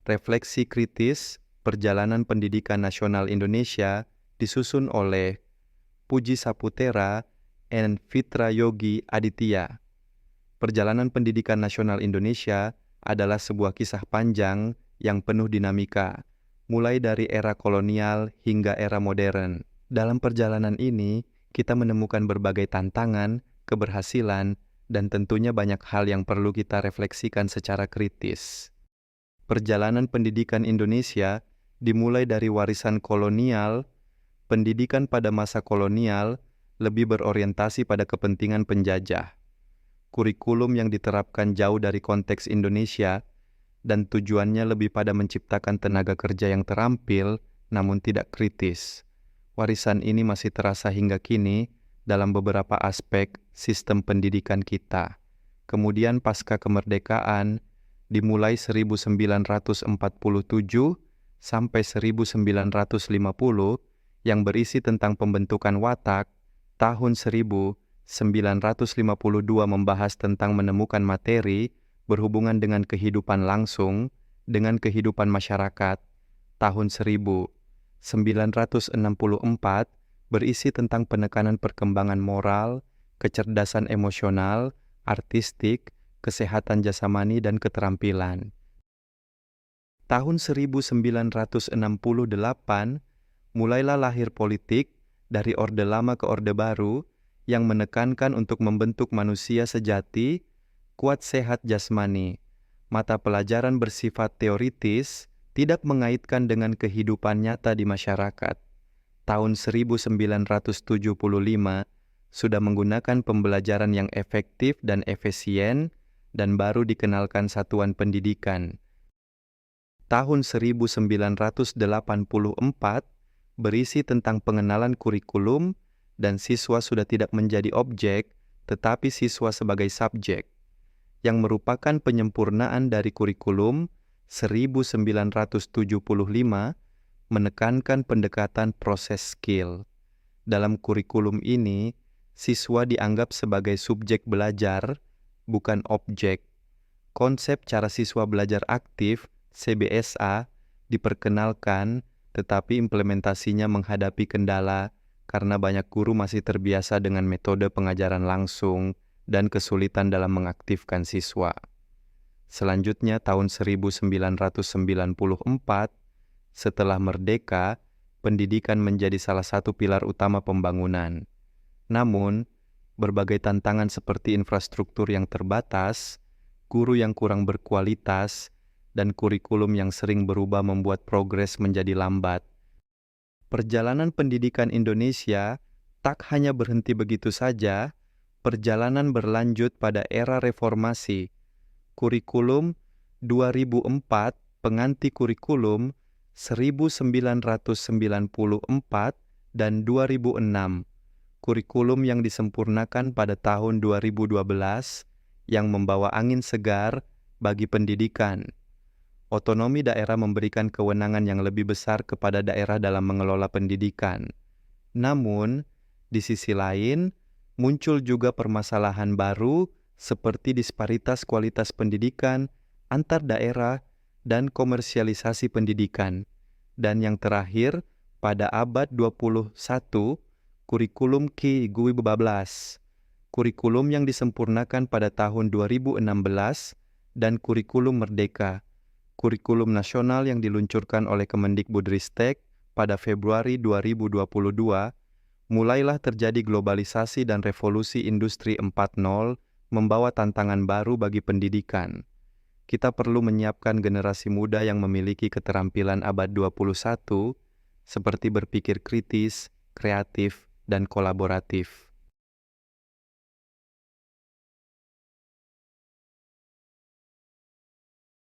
Refleksi kritis perjalanan pendidikan nasional Indonesia disusun oleh Puji Saputera and Fitra Yogi Aditya. Perjalanan pendidikan nasional Indonesia adalah sebuah kisah panjang yang penuh dinamika, mulai dari era kolonial hingga era modern. Dalam perjalanan ini, kita menemukan berbagai tantangan, keberhasilan, dan tentunya banyak hal yang perlu kita refleksikan secara kritis. Perjalanan pendidikan Indonesia dimulai dari warisan kolonial. Pendidikan pada masa kolonial lebih berorientasi pada kepentingan penjajah. Kurikulum yang diterapkan jauh dari konteks Indonesia dan tujuannya lebih pada menciptakan tenaga kerja yang terampil namun tidak kritis. Warisan ini masih terasa hingga kini dalam beberapa aspek sistem pendidikan kita. Kemudian pasca kemerdekaan, dimulai 1947 sampai 1950 yang berisi tentang pembentukan watak, tahun 1952 membahas tentang menemukan materi berhubungan dengan kehidupan langsung, dengan kehidupan masyarakat. Tahun 1964 berisi tentang penekanan perkembangan moral, kecerdasan emosional, artistik, kesehatan jasmani, dan keterampilan. Tahun 1968, mulailah lahir politik dari Orde Lama ke Orde Baru yang menekankan untuk membentuk manusia sejati, kuat sehat jasmani. Mata pelajaran bersifat teoritis, tidak mengaitkan dengan kehidupan nyata di masyarakat. Tahun 1975 sudah menggunakan pembelajaran yang efektif dan efisien, dan baru dikenalkan satuan pendidikan. Tahun 1984 berisi tentang pengenalan kurikulum dan siswa sudah tidak menjadi objek, tetapi siswa sebagai subjek, yang merupakan penyempurnaan dari kurikulum. 1975 menekankan pendekatan proses skill. Dalam kurikulum ini, siswa dianggap sebagai subjek belajar, bukan objek. Konsep cara siswa belajar aktif, CBSA, diperkenalkan, tetapi implementasinya menghadapi kendala karena banyak guru masih terbiasa dengan metode pengajaran langsung dan kesulitan dalam mengaktifkan siswa. Selanjutnya tahun 1994, setelah merdeka, pendidikan menjadi salah satu pilar utama pembangunan. Namun, berbagai tantangan seperti infrastruktur yang terbatas, guru yang kurang berkualitas, dan kurikulum yang sering berubah membuat progres menjadi lambat. Perjalanan pendidikan Indonesia tak hanya berhenti begitu saja, perjalanan berlanjut pada era reformasi. Kurikulum 2004, pengganti kurikulum 1994 dan 2006. Kurikulum yang disempurnakan pada tahun 2012 yang membawa angin segar bagi pendidikan. Otonomi daerah memberikan kewenangan yang lebih besar kepada daerah dalam mengelola pendidikan. Namun, di sisi lain, muncul juga permasalahan baru seperti disparitas kualitas pendidikan antar daerah dan komersialisasi pendidikan. Dan yang terakhir, pada abad 21, kurikulum Ki Gui Bablas, kurikulum yang disempurnakan pada tahun 2016, dan kurikulum Merdeka, kurikulum nasional yang diluncurkan oleh Kemendikbudristek pada Februari 2022, mulailah terjadi globalisasi dan revolusi industri 4.0 membawa tantangan baru bagi pendidikan. Kita perlu menyiapkan generasi muda yang memiliki keterampilan abad 21, seperti berpikir kritis, kreatif, dan kolaboratif.